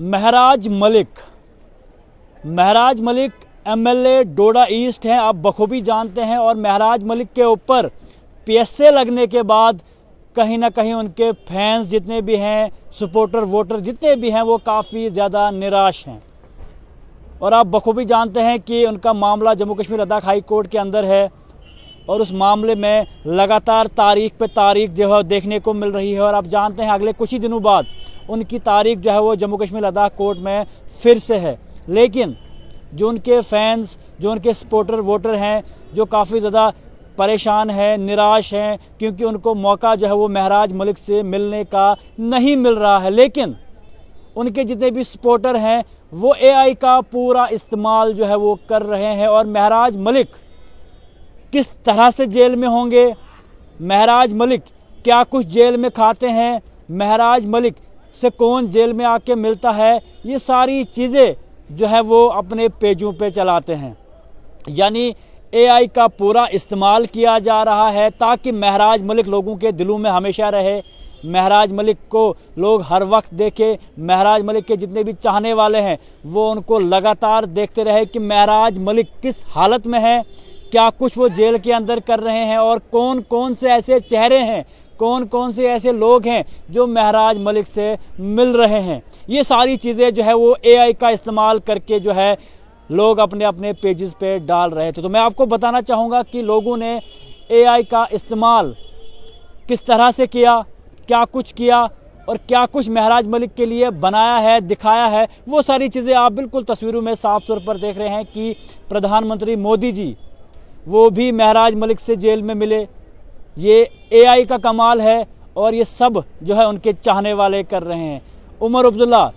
महराज Malik MLA डोडा east हैं, आप बखूबी जानते हैं। और महराज मलिक के ऊपर पीएसए लगने के बाद कहीं ना कहीं उनके फैंस जितने भी हैं, सपोर्टर वोटर जितने भी हैं, वो काफ़ी ज़्यादा निराश हैं। और आप बखूबी जानते हैं कि उनका मामला जम्मू कश्मीर लद्दाख हाई कोर्ट के अंदर है और उस मामले में लगातार तारीख पे तारीख जो है देखने को मिल रही है। और आप जानते हैं अगले कुछ ही दिनों बाद उनकी तारीख जो है वो जम्मू कश्मीर लद्दाख कोर्ट में फिर से है। लेकिन जो उनके फैंस, जो उनके सपोर्टर वोटर हैं, जो काफ़ी ज़्यादा परेशान हैं, निराश हैं, क्योंकि उनको मौका जो है वो महराज मलिक से मिलने का नहीं मिल रहा है। लेकिन उनके जितने भी सपोर्टर हैं वो एआई का पूरा इस्तेमाल जो है वो कर रहे हैं। और महराज मलिक किस तरह से जेल में होंगे, महराज मलिक क्या कुछ जेल में खाते हैं, महराज मलिक से कौन जेल में आके मिलता है, ये सारी चीज़ें जो है वो अपने पेजों पे चलाते हैं। यानी एआई का पूरा इस्तेमाल किया जा रहा है ताकि महराज मलिक लोगों के दिलों में हमेशा रहे, महराज मलिक को लोग हर वक्त देखें, महराज मलिक के जितने भी चाहने वाले हैं वो उनको लगातार देखते रहे कि महराज मलिक किस हालत में है, क्या कुछ वो जेल के अंदर कर रहे हैं और कौन कौन से ऐसे चेहरे हैं, कौन कौन से ऐसे लोग हैं जो महराज मलिक से मिल रहे हैं। ये सारी चीज़ें जो है वो एआई का इस्तेमाल करके जो है लोग अपने अपने पेजेस पे डाल रहे थे। तो मैं आपको बताना चाहूँगा कि लोगों ने एआई का इस्तेमाल किस तरह से किया, क्या कुछ किया और क्या कुछ महराज मलिक के लिए बनाया है, दिखाया है, वो सारी चीज़ें आप बिल्कुल तस्वीरों में साफ तौर पर देख रहे हैं कि प्रधानमंत्री मोदी जी वो भी महराज मलिक से जेल में मिले। ये एआई का कमाल है और ये सब जो है उनके चाहने वाले कर रहे हैं। उमर अब्दुल्ला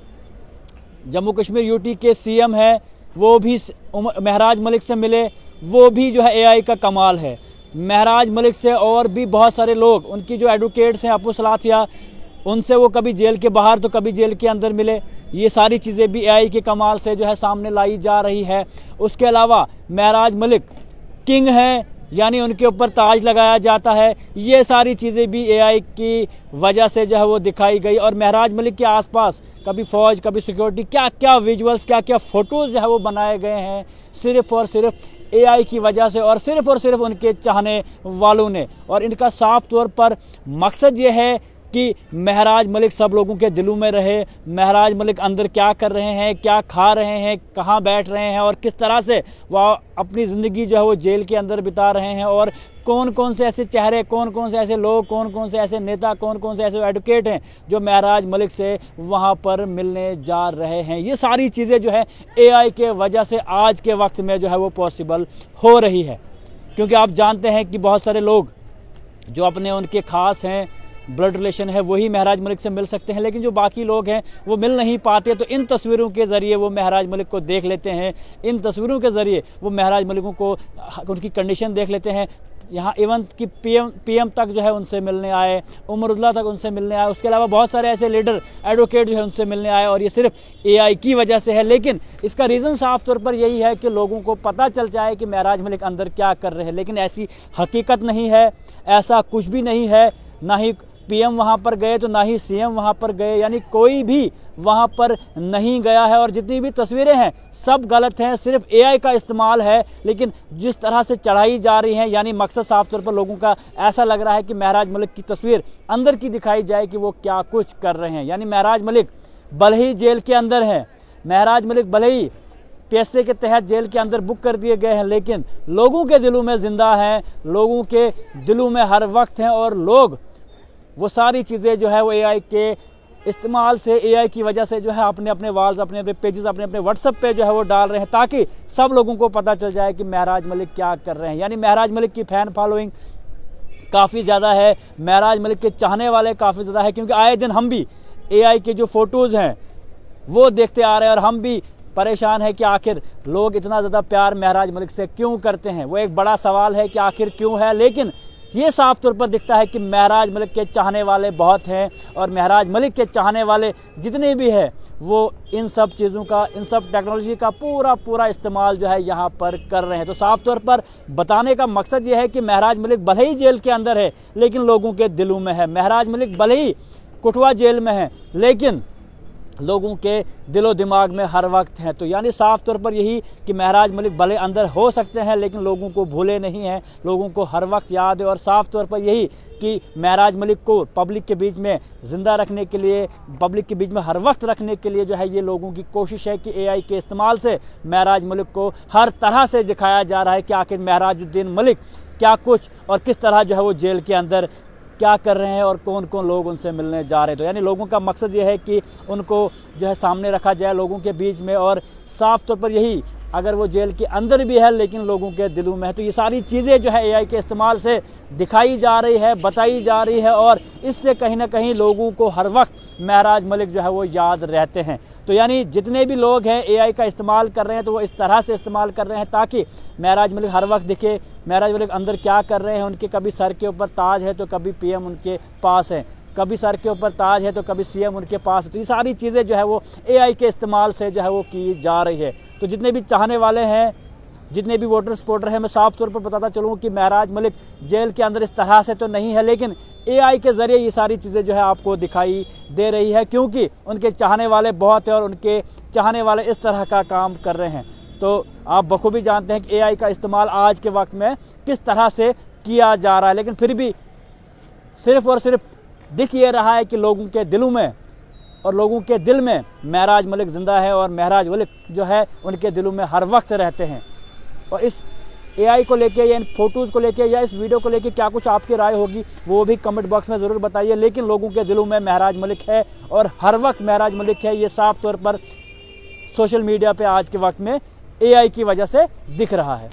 जम्मू कश्मीर यूटी के सीएम है, वो भी महराज मलिक से मिले, वो भी जो है एआई का कमाल है। महराज मलिक से और भी बहुत सारे लोग, उनकी जो एडवोकेट्स हैं अपू सलाथिया, उनसे वो कभी जेल के बाहर तो कभी जेल के अंदर मिले। ये सारी चीज़ें भी एआई के कमाल से जो है सामने लाई जा रही है। उसके अलावा महराज मलिक किंग हैं, यानी उनके ऊपर ताज लगाया जाता है। ये सारी चीज़ें भी एआई की वजह से जो है वो दिखाई गई। और महराज मलिक के आसपास कभी फ़ौज, कभी सिक्योरिटी, क्या क्या विजुअल्स, क्या क्या फ़ोटोज़ जो है वो बनाए गए हैं सिर्फ़ और सिर्फ एआई की वजह से और सिर्फ उनके चाहने वालों ने। और इनका साफ तौर पर मकसद ये है कि महराज मलिक सब लोगों के दिलों में रहे। महराज मलिक अंदर क्या कर रहे हैं, क्या खा रहे हैं, कहाँ बैठ रहे हैं और किस तरह से वह अपनी ज़िंदगी जो है वो जेल के अंदर बिता रहे हैं। और कौन कौन से ऐसे चेहरे, कौन कौन से ऐसे लोग, कौन कौन से ऐसे नेता, कौन कौन से ऐसे एडवोकेट हैं जो महराज मलिक से वहाँ पर मिलने जा रहे हैं। ये सारी चीज़ें जो है एआई के वजह से आज के वक्त में जो है वो पॉसिबल हो रही है। क्योंकि आप जानते हैं कि बहुत सारे लोग जो अपने उनके ख़ास हैं, ब्लड रिलेशन है, वही महराज मलिक से मिल सकते हैं, लेकिन जो बाकी लोग हैं वो मिल नहीं पाते। तो इन तस्वीरों के ज़रिए वो महराज मलिक को देख लेते हैं, इन तस्वीरों के ज़रिए वो महराज मलिकों को उनकी कंडीशन देख लेते हैं। यहाँ इवन कि पीएम तक जो है उनसे मिलने आए, उमर अब्दुल्ला तक उनसे मिलने आए। उसके अलावा बहुत सारे ऐसे लीडर, एडवोकेट जो है उनसे मिलने आए। और ये सिर्फ एआई की वजह से है। लेकिन इसका रीज़न साफ तौर पर यही है कि लोगों को पता चल जाए कि महराज मलिक अंदर क्या कर रहे हैं। लेकिन ऐसी हकीकत नहीं है, ऐसा कुछ भी नहीं है। ना ही पीएम वहाँ पर गए तो ना ही सीएम वहाँ पर गए, यानी कोई भी वहाँ पर नहीं गया है। और जितनी भी तस्वीरें हैं सब गलत हैं, सिर्फ एआई का इस्तेमाल है। लेकिन जिस तरह से चढ़ाई जा रही है, यानी मकसद साफ तौर पर लोगों का ऐसा लग रहा है कि महराज मलिक की तस्वीर अंदर की दिखाई जाए कि वो क्या कुछ कर रहे हैं। यानी महराज मलिक भले ही जेल के अंदर हैं, महराज मलिक भले ही पीएसए के तहत जेल के अंदर बुक कर दिए गए हैं, लेकिन लोगों के दिलों में ज़िंदा हैं, लोगों के दिलों में हर वक्त हैं। और लोग वो सारी चीज़ें जो है वो एआई के इस्तेमाल से, एआई की वजह से जो है अपने अपने वाल्स, अपने अपने पेजेस, अपने अपने व्हाट्सएप पे जो है वो डाल रहे हैं ताकि सब लोगों को पता चल जाए कि महराज मलिक क्या कर रहे हैं। यानी महराज मलिक की फ़ैन फॉलोइंग काफ़ी ज़्यादा है, महराज मलिक के चाहने वाले काफ़ी ज़्यादा है। क्योंकि आए दिन हम भी एआई के जो फ़ोटोज़ हैं वो देखते आ रहे हैं और हम भी परेशान है कि आखिर लोग इतना ज़्यादा प्यार महराज मलिक से क्यों करते हैं। वो एक बड़ा सवाल है कि आखिर क्यों है। लेकिन ये साफ तौर पर दिखता है कि महराज मलिक के चाहने वाले बहुत हैं और महराज मलिक के चाहने वाले जितने भी हैं वो इन सब चीज़ों का, इन सब टेक्नोलॉजी का पूरा इस्तेमाल जो है यहाँ पर कर रहे हैं। तो साफ तौर पर बताने का मकसद ये है कि महराज मलिक भले ही जेल के अंदर है लेकिन लोगों के दिलों में है। महराज मलिक भले ही कुटवा जेल में है लेकिन लोगों के दिलो दिमाग में हर वक्त हैं। तो यानी साफ तौर पर यही कि महराज मलिक भले अंदर हो सकते हैं लेकिन लोगों को भूले नहीं हैं, लोगों को हर वक्त याद है। और साफ तौर पर यही कि महराज मलिक को पब्लिक के बीच में ज़िंदा रखने के लिए, पब्लिक के बीच में हर वक्त रखने के लिए जो है ये लोगों की कोशिश है कि एआई के इस्तेमाल से महराज मलिक को हर तरह से दिखाया जा रहा है कि आखिर महराजुद्दीन मलिक क्या कुछ और किस तरह जो है वो जेल के अंदर क्या कर रहे हैं और कौन कौन लोग उनसे मिलने जा रहे हैं। तो यानी लोगों का मकसद ये है कि उनको जो है सामने रखा जाए लोगों के बीच में। और साफ तौर पर यही, अगर वो जेल के अंदर भी है लेकिन लोगों के दिलों में है। तो ये सारी चीज़ें जो है एआई के इस्तेमाल से दिखाई जा रही है, बताई जा रही है और इससे कहीं ना कहीं लोगों को हर वक्त महराज मलिक जो है वो याद रहते हैं। तो यानी जितने भी लोग हैं एआई का इस्तेमाल कर रहे हैं तो वो इस तरह से इस्तेमाल कर रहे हैं ताकि महराज मलिक हर वक्त दिखे, महराज मलिक अंदर क्या कर रहे हैं। उनके कभी सर के ऊपर ताज है तो कभी पीएम उनके पास है, कभी सर के ऊपर ताज है तो कभी सीएम उनके पास है। तो ये सारी चीज़ें जो है वो एआई के इस्तेमाल से जो है वो की जा रही है। तो जितने भी चाहने वाले हैं, जितने भी वोटर सपोर्टर हैं, मैं साफ तौर पर बताता चलूँ कि महराज मलिक जेल के अंदर इस तरह से तो नहीं है लेकिन एआई के ज़रिए ये सारी चीज़ें जो है आपको दिखाई दे रही है क्योंकि उनके चाहने वाले बहुत हैं और उनके चाहने वाले इस तरह का काम कर रहे हैं। तो आप बखूबी जानते हैं कि एआई का इस्तेमाल आज के वक्त में किस तरह से किया जा रहा है, लेकिन फिर भी सिर्फ़ और सिर्फ दिख ये रहा है कि लोगों के दिलों में और लोगों के दिल में महराज मलिक ज़िंदा है और महराज मलिक जो है उनके दिलों में हर वक्त रहते हैं। और इस एआई को लेके या इन फ़ोटोज़ को लेके या इस वीडियो को लेके क्या कुछ आपकी राय होगी वो भी कमेंट बॉक्स में ज़रूर बताइए। लेकिन लोगों के दिलों में महराज मलिक है और हर वक्त महराज मलिक है, ये साफ तौर पर सोशल मीडिया पे आज के वक्त में एआई की वजह से दिख रहा है।